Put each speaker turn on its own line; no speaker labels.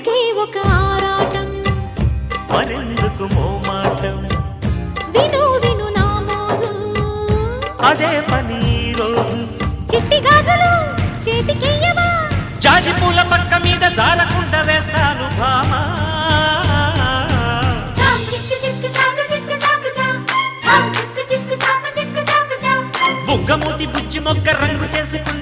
ఒకే ఒక ఆరాటం
మరెందుకు మోమాటం
విను విను నా మోజు
అదే పని రోజు
చిట్టి గాజులు చేతికియ్యవా
జాజి పూల పక్క మీద జారకుండా వేస్తాను భామా బుగ్గమూతి బుజ్జి మొక్క రంగు చేసుకున్న